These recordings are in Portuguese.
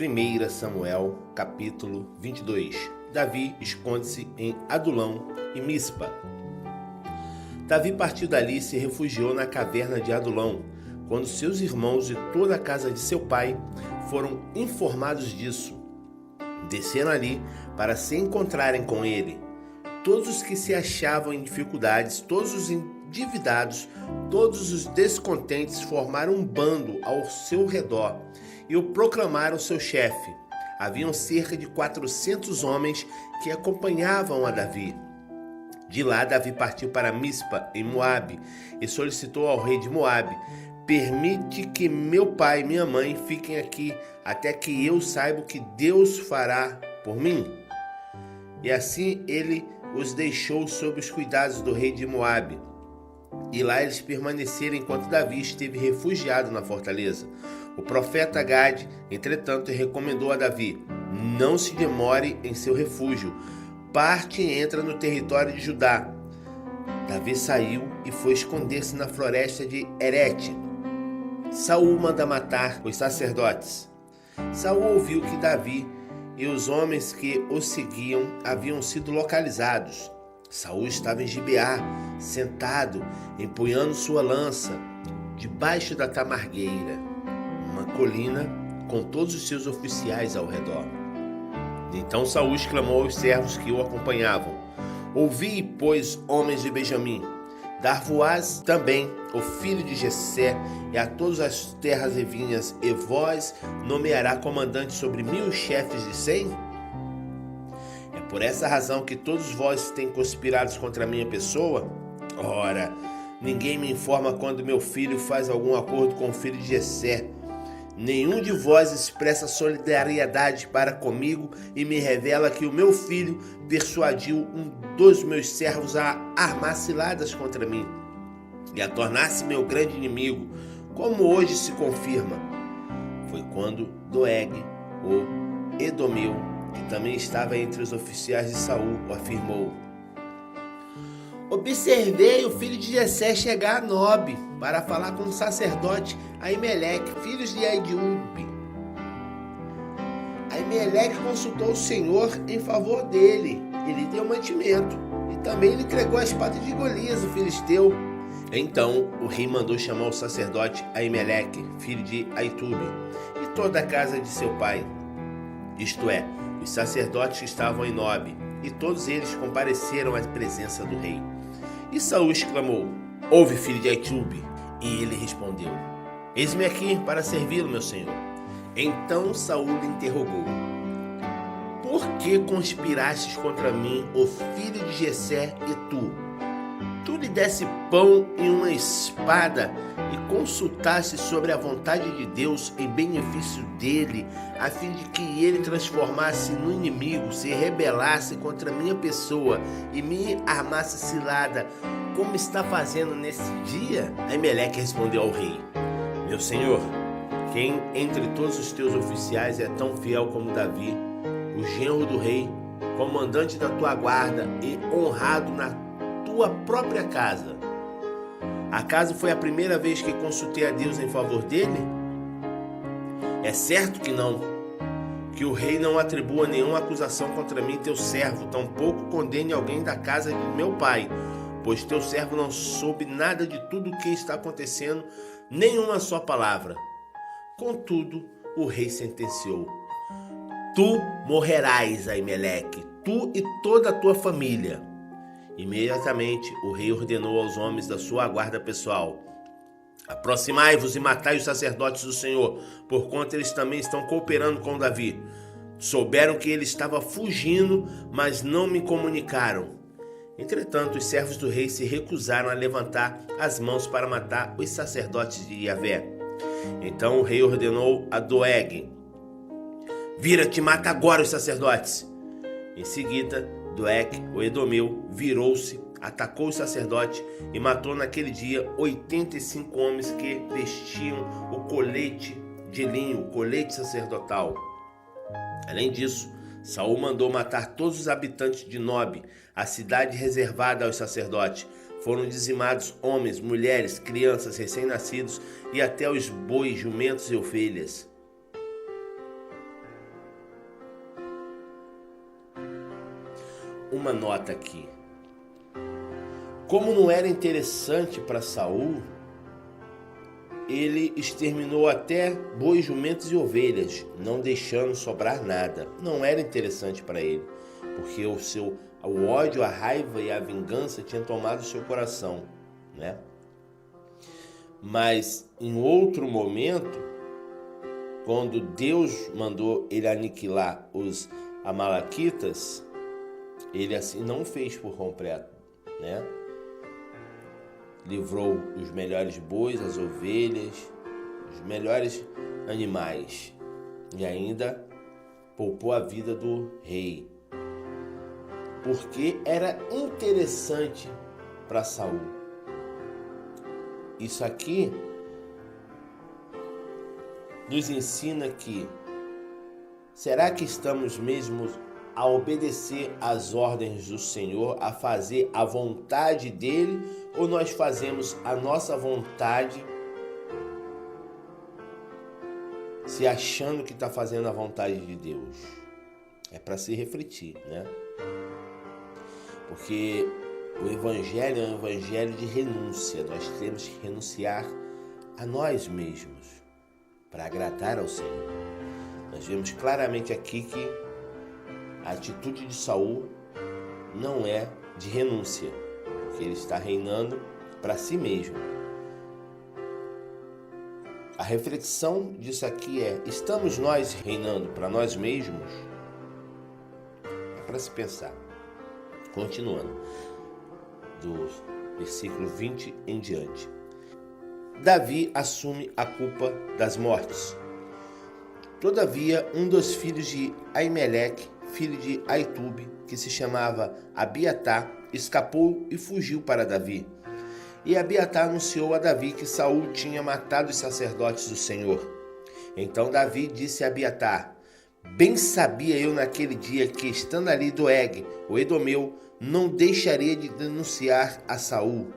1 Samuel, capítulo 22. Davi esconde-se em Adulão e Mispa. Davi partiu dali e se refugiou na caverna de Adulão, quando seus irmãos e toda a casa de seu pai foram informados disso. Desceram ali para se encontrarem com ele. Todos os que se achavam em dificuldades, todos os endividados, todos os descontentes formaram um bando ao seu redor e o proclamaram seu chefe. Haviam cerca de 400 homens que acompanhavam a Davi. De lá, Davi partiu para Mispa, em Moabe, e solicitou ao rei de Moabe: permite que meu pai e minha mãe fiquem aqui, até que eu saiba o que Deus fará por mim. E assim ele os deixou sob os cuidados do rei de Moabe. E lá eles permaneceram enquanto Davi esteve refugiado na fortaleza. O profeta Gade, entretanto, recomendou a Davi: não se demore em seu refúgio. Parte e entra no território de Judá. Davi saiu e foi esconder-se na floresta de Herete. Saul manda matar os sacerdotes. Saul ouviu que Davi e os homens que o seguiam haviam sido localizados. Saul estava em Gibeá, sentado, empunhando sua lança, debaixo da tamargueira, uma colina com todos os seus oficiais ao redor. Então Saul exclamou aos servos que o acompanhavam: ouvi, pois, homens de Benjamim, dar-vos-ás também o filho de Jessé e a todas as terras e vinhas, e vós nomeará comandante sobre 1000 chefes de 100? É por essa razão que todos vós têm conspirado contra a minha pessoa? Ora, ninguém me informa quando meu filho faz algum acordo com o filho de Jessé. Nenhum de vós expressa solidariedade para comigo e me revela que o meu filho persuadiu um dos meus servos a armar ciladas contra mim e a tornar-se meu grande inimigo, como hoje se confirma. Foi quando Doeg, o Edomeu, que também estava entre os oficiais de Saul, o afirmou: observei o filho de Jessé chegar a Nobe para falar com o sacerdote Aimeleque, filhos de Aidiube. Aimeleque consultou o Senhor em favor dele e lhe deu mantimento, e também lhe entregou a espada de Golias, o filisteu. Então o rei mandou chamar o sacerdote Aimeleque, filho de Aitube, e toda a casa de seu pai, isto é, os sacerdotes que estavam em Nobe, e todos eles compareceram à presença do rei. E Saul exclamou: ouve, filho de Aitube. E ele respondeu: eis-me aqui para servi-lo, meu senhor. Então Saul lhe interrogou: por que conspirastes contra mim, o filho de Jessé, e tu? Tu lhe desse pão e uma espada e consultasse sobre a vontade de Deus em benefício dele, a fim de que ele transformasse no inimigo, se rebelasse contra minha pessoa e me armasse cilada, como está fazendo nesse dia? Aimeleque respondeu ao rei: meu senhor, quem entre todos os teus oficiais é tão fiel como Davi, o genro do rei, comandante da tua guarda e honrado na tua própria casa? Acaso foi a primeira vez que consultei a Deus em favor dele? É certo que não. Que o rei não atribua nenhuma acusação contra mim, teu servo, tampouco condene alguém da casa de meu pai, pois teu servo não soube nada de tudo o que está acontecendo, nem uma só palavra. Contudo, o rei sentenciou: tu morrerás, Aimeleque, tu e toda a tua família. Imediatamente o rei ordenou aos homens da sua guarda pessoal: aproximai-vos e matai os sacerdotes do Senhor, porquanto eles também estão cooperando com Davi. Souberam que ele estava fugindo, mas não me comunicaram. Entretanto, os servos do rei se recusaram a levantar as mãos para matar os sacerdotes de Yahvé. Então o rei ordenou a Doeg: vira-te e mata agora os sacerdotes. Em seguida, Doeg, o Edomeu, virou-se, atacou o sacerdote e matou naquele dia 85 homens que vestiam o colete de linho, o colete sacerdotal. Além disso, Saul mandou matar todos os habitantes de Nobe, a cidade reservada aos sacerdotes. Foram dizimados homens, mulheres, crianças, recém-nascidos e até os bois, jumentos e ovelhas. uma nota aqui. Como não era interessante para Saul, ele exterminou até bois, jumentos e ovelhas, não deixando sobrar nada. Não era interessante para ele, porque o ódio, a raiva e a vingança tinham tomado seu coração, né? Mas em outro momento, quando Deus mandou ele aniquilar os amalequitas, ele assim não fez por completo, né? Livrou os melhores bois, as ovelhas, os melhores animais, e ainda poupou a vida do rei, porque era interessante para Saul. Isso aqui nos ensina que será que estamos mesmo a obedecer às ordens do Senhor, a fazer a vontade dele, ou nós fazemos a nossa vontade, se achando que está fazendo a vontade de Deus? É para se refletir, né? Porque o Evangelho é um Evangelho de renúncia. Nós temos que renunciar a nós mesmos para agradar ao Senhor. Nós vemos claramente aqui que a atitude de Saul não é de renúncia, porque ele está reinando para si mesmo. A reflexão disso aqui é: estamos nós reinando para nós mesmos? É para se pensar. Continuando, do versículo 20 em diante. Davi assume a culpa das mortes. Todavia, um dos filhos de Aimeleque, filho de Aitube, que se chamava Abiatar, escapou e fugiu para Davi. E Abiatar anunciou a Davi que Saul tinha matado os sacerdotes do Senhor. Então Davi disse a Abiatar: bem sabia eu naquele dia que, estando ali Doeg, o Edomeu, não deixaria de denunciar a Saul.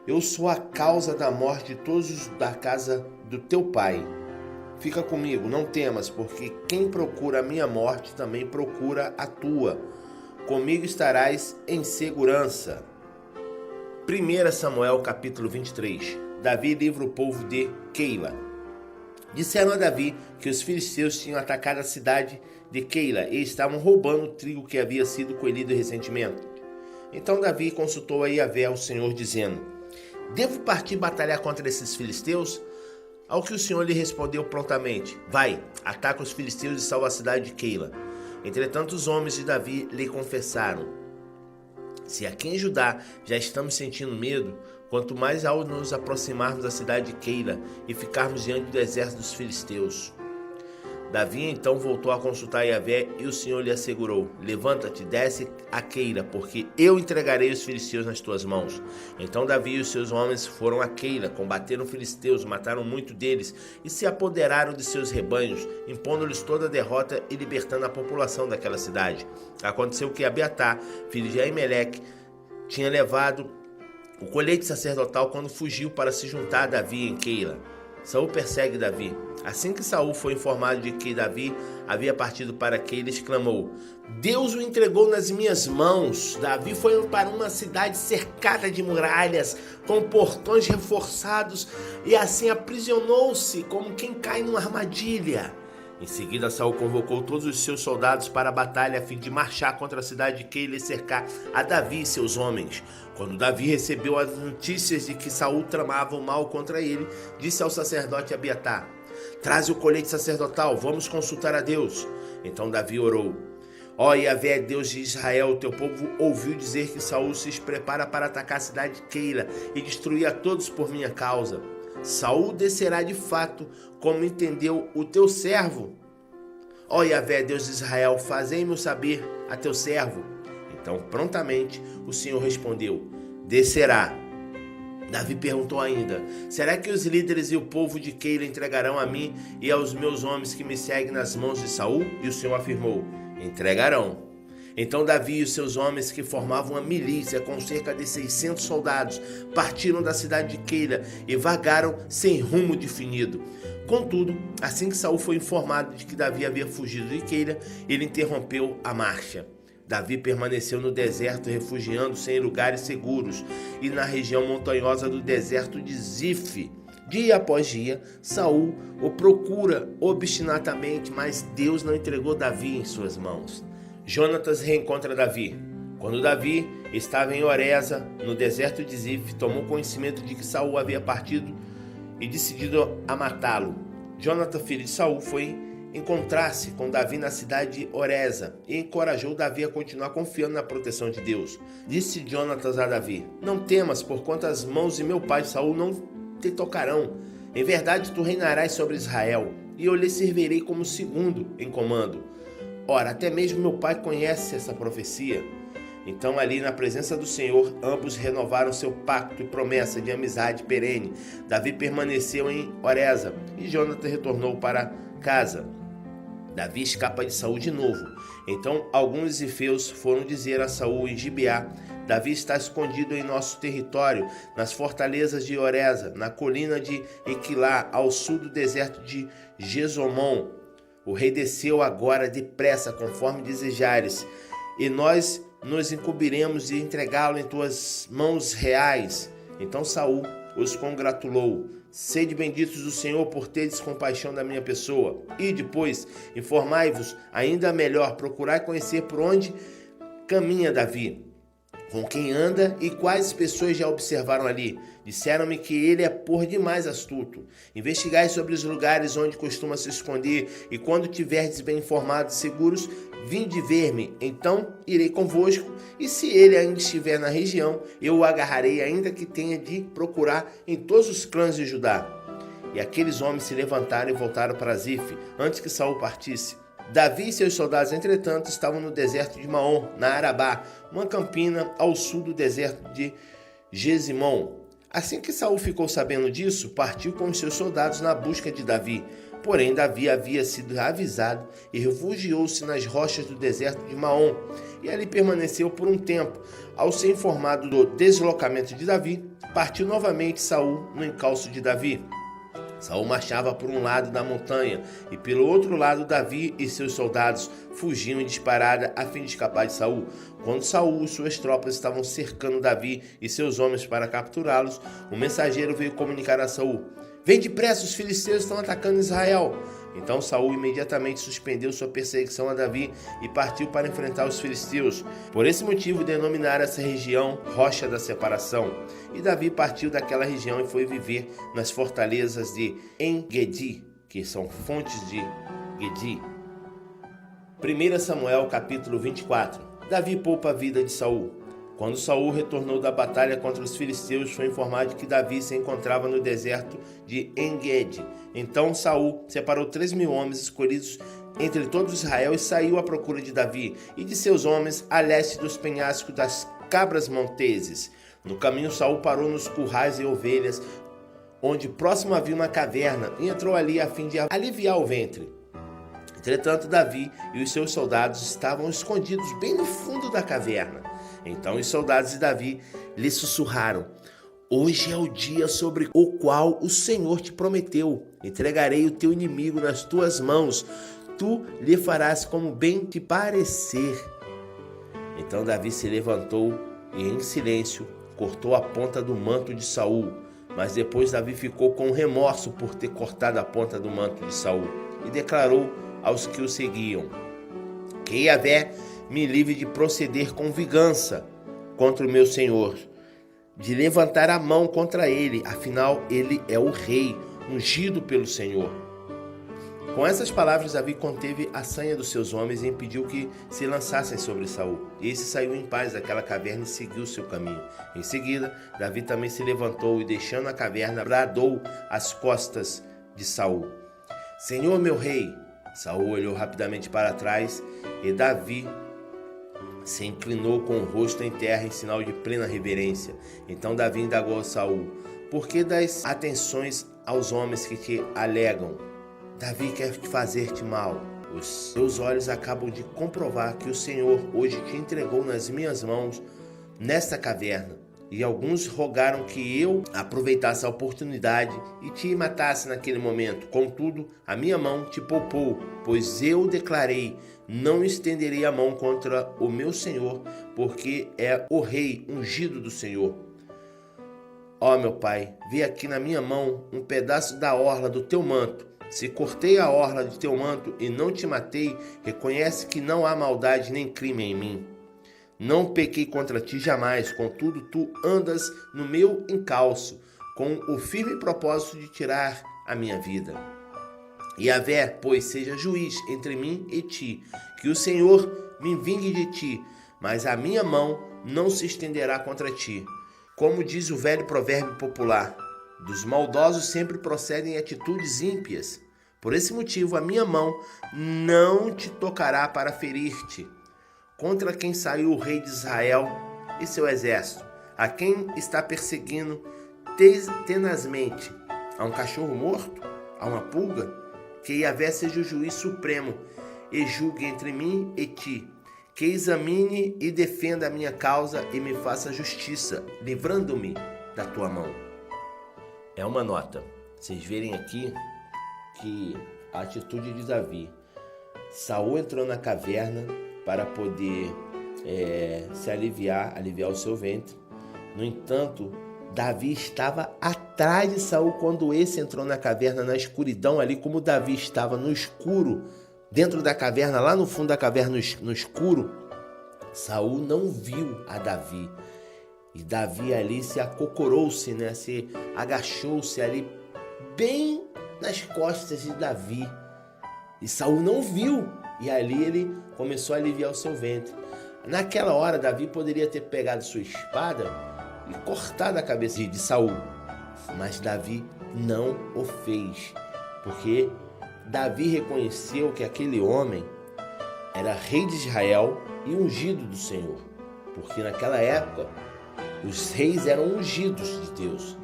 Eu sou a causa da morte de todos os da casa do teu pai. Fica comigo, não temas, porque quem procura a minha morte também procura a tua. Comigo estarás em segurança. 1 Samuel capítulo 23. Davi livra o povo de Keila. Disseram a Davi que os filisteus tinham atacado a cidade de Keila e estavam roubando o trigo que havia sido colhido recentemente. Então Davi consultou a Yahvé, o Senhor, dizendo: devo partir batalhar contra esses filisteus? Ao que o Senhor lhe respondeu prontamente: vai, ataca os filisteus e salva a cidade de Keila. Entretanto, os homens de Davi lhe confessaram: se aqui em Judá já estamos sentindo medo, quanto mais ao nos aproximarmos da cidade de Keila e ficarmos diante do exército dos filisteus. Davi então voltou a consultar Yahvé e o Senhor lhe assegurou: levanta-te, desce a Keila, porque eu entregarei os filisteus nas tuas mãos. Então Davi e os seus homens foram a Keila, combateram os filisteus, mataram muito deles e se apoderaram de seus rebanhos, impondo-lhes toda a derrota e libertando a população daquela cidade. Aconteceu que Abiatar, filho de Aimeleque, tinha levado o colete sacerdotal quando fugiu para se juntar a Davi em Keila. Saul persegue Davi. Assim que Saul foi informado de que Davi havia partido para Keila, exclamou: Deus o entregou nas minhas mãos. Davi foi para uma cidade cercada de muralhas, com portões reforçados, e assim aprisionou-se como quem cai numa armadilha. Em seguida, Saul convocou todos os seus soldados para a batalha a fim de marchar contra a cidade de Keila e cercar a Davi e seus homens. Quando Davi recebeu as notícias de que Saul tramava o mal contra ele, disse ao sacerdote Abiatar: traze o colete sacerdotal, vamos consultar a Deus. Então Davi orou: ó Yahvé, Deus de Israel, o teu povo ouviu dizer que Saul se prepara para atacar a cidade de Keila e destruir a todos por minha causa. Saul descerá de fato, como entendeu o teu servo. Ó Yahvé, Deus de Israel, fazei-me saber a teu servo. Então prontamente o Senhor respondeu: descerá. Davi perguntou ainda: será que os líderes e o povo de Keila entregarão a mim e aos meus homens que me seguem nas mãos de Saul? E o Senhor afirmou: entregarão. Então Davi e os seus homens, que formavam uma milícia com cerca de 600 soldados, partiram da cidade de Keila e vagaram sem rumo definido. Contudo, assim que Saul foi informado de que Davi havia fugido de Keila, ele interrompeu a marcha. Davi permaneceu no deserto, refugiando-se em lugares seguros e na região montanhosa do deserto de Zif. Dia após dia, Saul o procura obstinadamente, mas Deus não entregou Davi em suas mãos. Jonatas reencontra Davi. Quando Davi estava em Oreza, no deserto de Zif, tomou conhecimento de que Saul havia partido e decidido a matá-lo. Jonatas, filho de Saul, foi encontrar-se com Davi na cidade de Oreza e encorajou Davi a continuar confiando na proteção de Deus. Disse Jonatas a Davi: não temas, porquanto as mãos de meu pai Saul não te tocarão. Em verdade, tu reinarás sobre Israel, e eu lhe servirei como segundo em comando. Ora, até mesmo meu pai conhece essa profecia. Então, ali na presença do Senhor, ambos renovaram seu pacto e promessa de amizade perene. Davi permaneceu em Oreza e Jonatas retornou para casa. Davi escapa de Saul de novo. Então, alguns zifeus foram dizer a Saul em Gibeá: Davi está escondido em nosso território, nas fortalezas de Oreza, na colina de Equilá, ao sul do deserto de Gesomom. O rei desceu agora depressa, conforme desejares, e nós nos incumbiremos de entregá-lo em tuas mãos reais. Então Saul os congratulou: sede benditos do Senhor por teres compaixão da minha pessoa. E depois, informai-vos ainda melhor, procurai conhecer por onde caminha Davi, com quem anda e quais pessoas já observaram ali. Disseram-me que ele é por demais astuto. Investigai sobre os lugares onde costuma se esconder, e quando tiverdes bem informados e seguros, vinde ver-me. Então irei convosco, e se ele ainda estiver na região, eu o agarrarei, ainda que tenha de procurar em todos os clãs de Judá. E aqueles homens se levantaram e voltaram para Zif, antes que Saul partisse. Davi e seus soldados, entretanto, estavam no deserto de Maom, na Arabá, uma campina ao sul do deserto de Gesimom. Assim que Saul ficou sabendo disso, partiu com os seus soldados na busca de Davi. Porém, Davi havia sido avisado e refugiou-se nas rochas do deserto de Maom, e ali permaneceu por um tempo. Ao ser informado do deslocamento de Davi, partiu novamente Saul no encalço de Davi. Saul marchava por um lado da montanha, e pelo outro lado Davi e seus soldados fugiam em disparada a fim de escapar de Saul. Quando Saul e suas tropas estavam cercando Davi e seus homens para capturá-los, o mensageiro veio comunicar a Saul: vem depressa, os filisteus estão atacando Israel. Então Saul imediatamente suspendeu sua perseguição a Davi e partiu para enfrentar os filisteus. Por esse motivo denominaram essa região Rocha da Separação. E Davi partiu daquela região e foi viver nas fortalezas de En-Gedi, que são fontes de Gedi. 1 Samuel capítulo 24. Davi poupa a vida de Saul. Quando Saul retornou da batalha contra os filisteus, foi informado que Davi se encontrava no deserto de En-Gedi. Então Saul separou 3.000 homens escolhidos entre todo Israel e saiu à procura de Davi e de seus homens a leste dos penhascos das Cabras Monteses. No caminho, Saul parou nos currais e ovelhas, onde próximo havia uma caverna, e entrou ali a fim de aliviar o ventre. Entretanto, Davi e os seus soldados estavam escondidos bem no fundo da caverna. Então os soldados de Davi lhe sussurraram: hoje é o dia sobre o qual o Senhor te prometeu. Entregarei o teu inimigo nas tuas mãos. Tu lhe farás como bem te parecer. Então Davi se levantou e, em silêncio, cortou a ponta do manto de Saul. Mas depois Davi ficou com remorso por ter cortado a ponta do manto de Saul e declarou aos que o seguiam: que Yahvé me livre de proceder com vingança contra o meu senhor, de levantar a mão contra ele, afinal ele é o rei, ungido pelo Senhor. Com essas palavras, Davi conteve a sanha dos seus homens e impediu que se lançassem sobre Saul. E esse saiu em paz daquela caverna e seguiu seu caminho. Em seguida, Davi também se levantou e, deixando a caverna, bradou às costas de Saul: Senhor meu rei! Saul olhou rapidamente para trás e Davi se inclinou com o rosto em terra em sinal de plena reverência. Então Davi indagou a Saul: por que das atenções aos homens que te alegam? Davi quer fazer-te mal. Os teus olhos acabam de comprovar que o Senhor hoje te entregou nas minhas mãos nesta caverna. E alguns rogaram que eu aproveitasse a oportunidade e te matasse naquele momento. Contudo, a minha mão te poupou, pois eu declarei: não estenderei a mão contra o meu senhor, porque é o rei ungido do Senhor. Ó meu pai, vê aqui na minha mão um pedaço da orla do teu manto. Se cortei a orla de teu manto e não te matei, reconhece que não há maldade nem crime em mim. Não pequei contra ti jamais, contudo tu andas no meu encalço, com o firme propósito de tirar a minha vida. Yahvé, pois, seja juiz entre mim e ti, que o Senhor me vingue de ti, mas a minha mão não se estenderá contra ti. Como diz o velho provérbio popular, dos maldosos sempre procedem atitudes ímpias. Por esse motivo, a minha mão não te tocará para ferir-te. Contra quem saiu o rei de Israel e seu exército, a quem está perseguindo tenazmente, a um cachorro morto, a uma pulga, que Yahvé seja o juiz supremo e julgue entre mim e ti, que examine e defenda a minha causa e me faça justiça, livrando-me da tua mão. É uma nota. Vocês verem aqui que a atitude de Davi. Saul entrou na caverna para poder se aliviar o seu ventre. No entanto, Davi estava atrás de Saul quando esse entrou na caverna, na escuridão ali, como Davi estava no escuro, dentro da caverna, lá no fundo da caverna, no escuro, Saul não viu a Davi. E Davi ali se acocorou-se, né? Se agachou-se ali bem nas costas de Davi. E Saul não viu. E ali ele começou a aliviar o seu ventre. Naquela hora, Davi poderia ter pegado sua espada e cortado a cabeça de Saul. Mas Davi não o fez. Porque Davi reconheceu que aquele homem era rei de Israel e ungido do Senhor. Porque naquela época, os reis eram ungidos de Deus.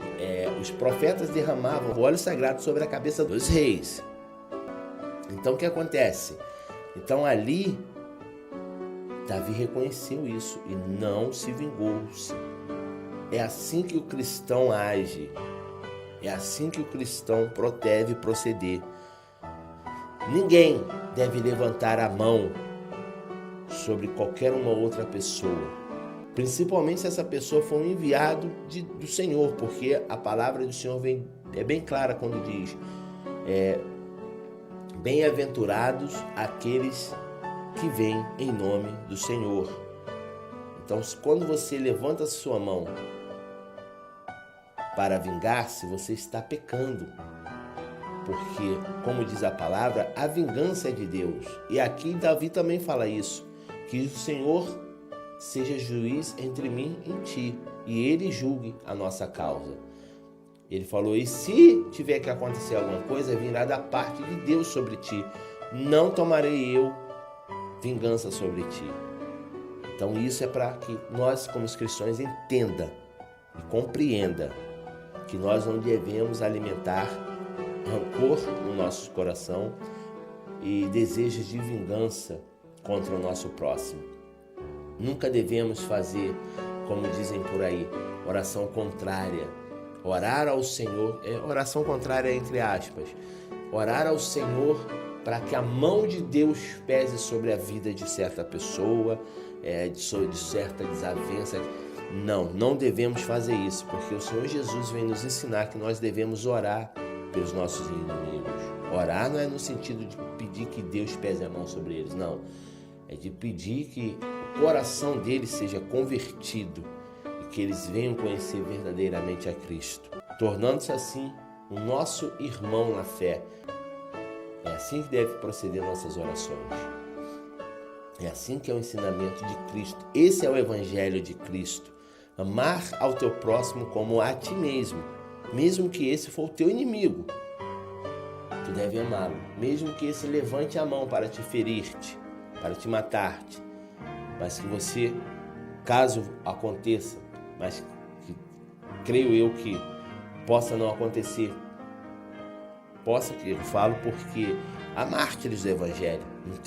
Os profetas derramavam o óleo sagrado sobre a cabeça dos reis. Então o que acontece? Então ali, Davi reconheceu isso e não se vingou-se. É assim que o cristão age. É assim que o cristão deve proceder. Ninguém deve levantar a mão sobre qualquer uma outra pessoa. Principalmente se essa pessoa for um enviado do Senhor, porque a palavra do Senhor é bem clara quando diz: bem-aventurados aqueles que vêm em nome do Senhor. Então, quando você levanta a sua mão para vingar-se, você está pecando. Porque, como diz a palavra, a vingança é de Deus. E aqui Davi também fala isso, que o Senhor seja juiz entre mim e ti, e ele julgue a nossa causa. Ele falou: e se tiver que acontecer alguma coisa, virá da parte de Deus sobre ti. Não tomarei eu vingança sobre ti. Então isso é para que nós, como os cristãos, entenda e compreenda que nós não devemos alimentar rancor no nosso coração e desejos de vingança contra o nosso próximo. Nunca devemos fazer, como dizem por aí, oração contrária. Orar ao Senhor, oração contrária entre aspas, orar ao Senhor para que a mão de Deus pese sobre a vida de certa pessoa, de certa desavença. Não devemos fazer isso, porque o Senhor Jesus vem nos ensinar que nós devemos orar pelos nossos inimigos. Orar não é no sentido de pedir que Deus pese a mão sobre eles, não. É de pedir que o coração deles seja convertido e que eles venham conhecer verdadeiramente a Cristo, tornando-se assim o nosso irmão na fé. É assim que deve proceder nossas orações. É assim que é o ensinamento de Cristo. Esse é o Evangelho de Cristo. Amar ao teu próximo como a ti mesmo, mesmo que esse for o teu inimigo. Tu deve amá-lo, mesmo que esse levante a mão para te ferir-te, para te matar-te. Mas que você, caso aconteça, mas que creio eu que possa não acontecer, que eu falo porque há mártires do Evangelho.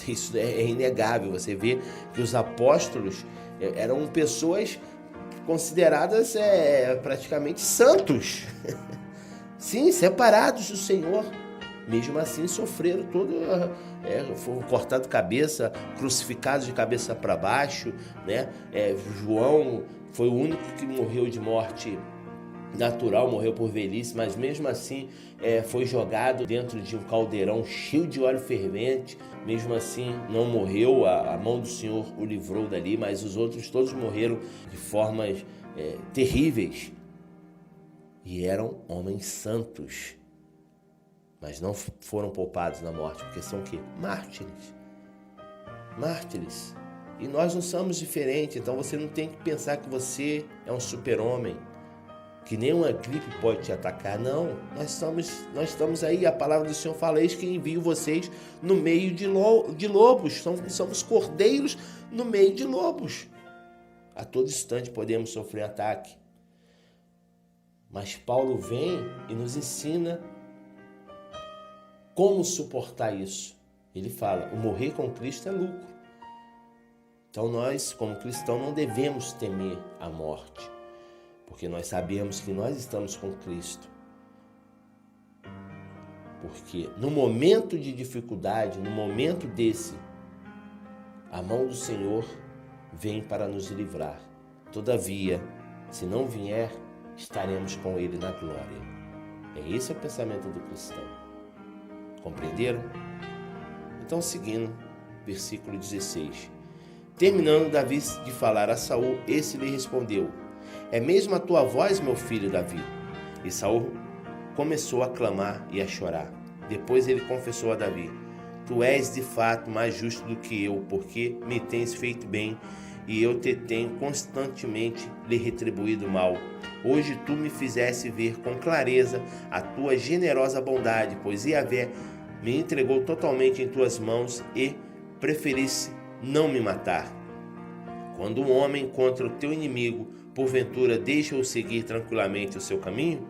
Isso é inegável. Você vê que os apóstolos eram pessoas consideradas praticamente santos. Sim, separados do Senhor. mesmo assim sofreram foram cortados cabeça, crucificados de cabeça para baixo, né? João foi o único que morreu de morte natural, morreu por velhice, mas mesmo assim foi jogado dentro de um caldeirão cheio de óleo fervente. Mesmo assim não morreu, a mão do Senhor o livrou dali, mas os outros todos morreram de formas terríveis. E eram homens santos, mas não foram poupados na morte, porque são o quê? Mártires. Mártires. E nós não somos diferentes, então você não tem que pensar que você é um super-homem, que nenhuma gripe pode te atacar. Não, nós estamos aí, a palavra do Senhor fala, eis que envio vocês no meio de lobos, somos cordeiros no meio de lobos. A todo instante podemos sofrer ataque. Mas Paulo vem e nos ensina como suportar isso. Ele fala, o morrer com Cristo é lucro. Então nós, como cristãos, não devemos temer a morte, porque nós sabemos que nós estamos com Cristo. Porque no momento de dificuldade, no momento desse, a mão do Senhor vem para nos livrar. Todavia, se não vier, estaremos com Ele na glória. Esse é o pensamento do cristão. Compreenderam? Então, seguindo, versículo 16. Terminando Davi de falar a Saul, esse lhe respondeu, é mesmo a tua voz, meu filho Davi? E Saul começou a clamar e a chorar. Depois ele confessou a Davi, tu és de fato mais justo do que eu, porque me tens feito bem, e eu te tenho constantemente lhe retribuído mal. Hoje tu me fizeste ver com clareza a tua generosa bondade, pois Yahvé me entregou totalmente em tuas mãos e preferisse não me matar. Quando um homem encontra o teu inimigo, porventura deixa-o seguir tranquilamente o seu caminho?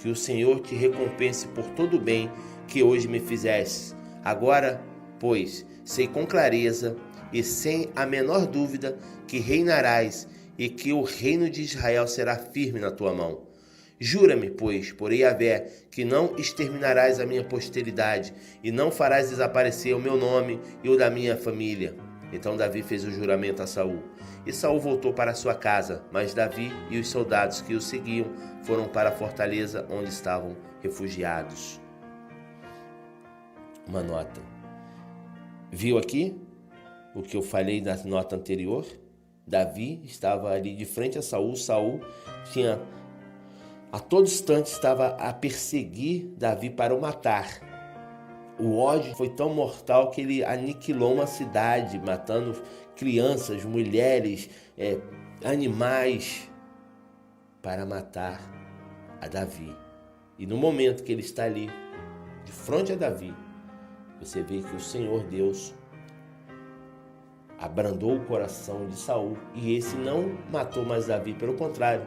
Que o Senhor te recompense por todo o bem que hoje me fizeste. Agora, pois, sei com clareza e sem a menor dúvida que reinarás e que o reino de Israel será firme na tua mão. Jura-me, pois, por Yahvé, que não exterminarás a minha posteridade e não farás desaparecer o meu nome e o da minha família. Então Davi fez o juramento a Saul. E Saul voltou para sua casa, mas Davi e os soldados que o seguiam foram para a fortaleza onde estavam refugiados. Uma nota. Viu aqui o que eu falei na nota anterior? Davi estava ali de frente a Saul. Saul tinha, a todo instante, estava a perseguir Davi para o matar. O ódio foi tão mortal que ele aniquilou uma cidade, matando crianças, mulheres, animais, para matar a Davi. E no momento que ele está ali, de frente a Davi, você vê que o Senhor Deus abrandou o coração de Saul e esse não matou mais Davi, pelo contrário.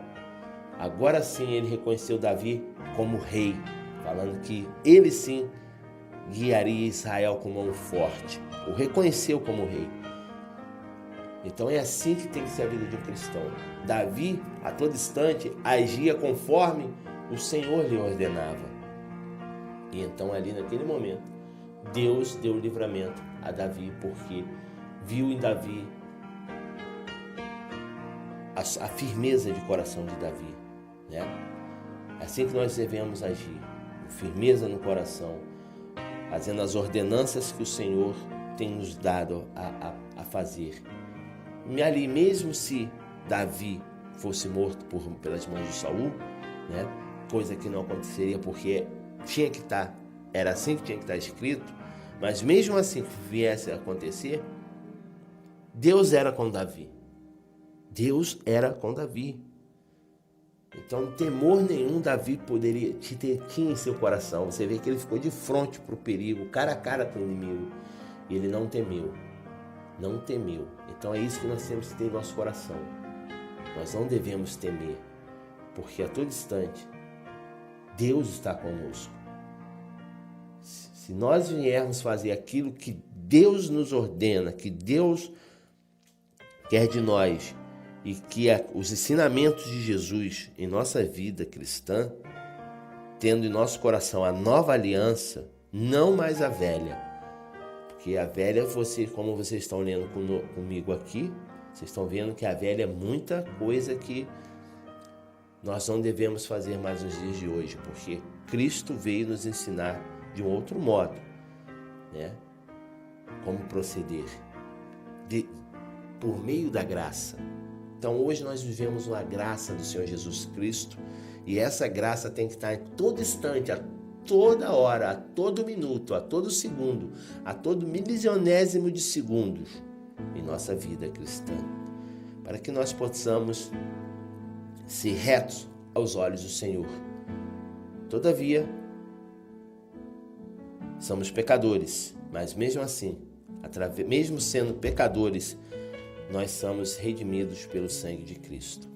Agora sim ele reconheceu Davi como rei, falando que ele sim guiaria Israel com mão forte. O reconheceu como rei. Então é assim que tem que ser a vida de um cristão. Davi, a todo instante, agia conforme o Senhor lhe ordenava. E então ali naquele momento, Deus deu o livramento a Davi, porque viu em Davi a firmeza de coração de Davi, né? É assim que nós devemos agir, com firmeza no coração, fazendo as ordenanças que o Senhor tem nos dado a fazer. E ali, mesmo se Davi fosse morto pelas mãos de Saul, né? Coisa que não aconteceria porque tinha que estar, era assim que tinha que estar escrito, mas mesmo assim que viesse a acontecer, Deus era com Davi. Deus era com Davi. Então, temor nenhum Davi tinha em seu coração. Você vê que ele ficou de frente para o perigo, cara a cara com o inimigo. E ele não temeu. Não temeu. Então é isso que nós temos que ter em nosso coração. Nós não devemos temer, porque a todo instante Deus está conosco. Se nós viermos fazer aquilo que Deus nos ordena, que Deus quer de nós, e que os ensinamentos de Jesus em nossa vida cristã, tendo em nosso coração a nova aliança, não mais a velha. Porque a velha, como vocês estão lendo comigo aqui, vocês estão vendo que a velha é muita coisa que nós não devemos fazer mais nos dias de hoje, porque Cristo veio nos ensinar de um outro modo, né? Como proceder por meio da graça. Então hoje nós vivemos uma graça do Senhor Jesus Cristo, e essa graça tem que estar em todo instante, a toda hora, a todo minuto, a todo segundo, a todo milionésimo de segundos em nossa vida cristã, para que nós possamos ser retos aos olhos do Senhor. Todavia, somos pecadores, mas mesmo assim, mesmo sendo pecadores, nós somos redimidos pelo sangue de Cristo.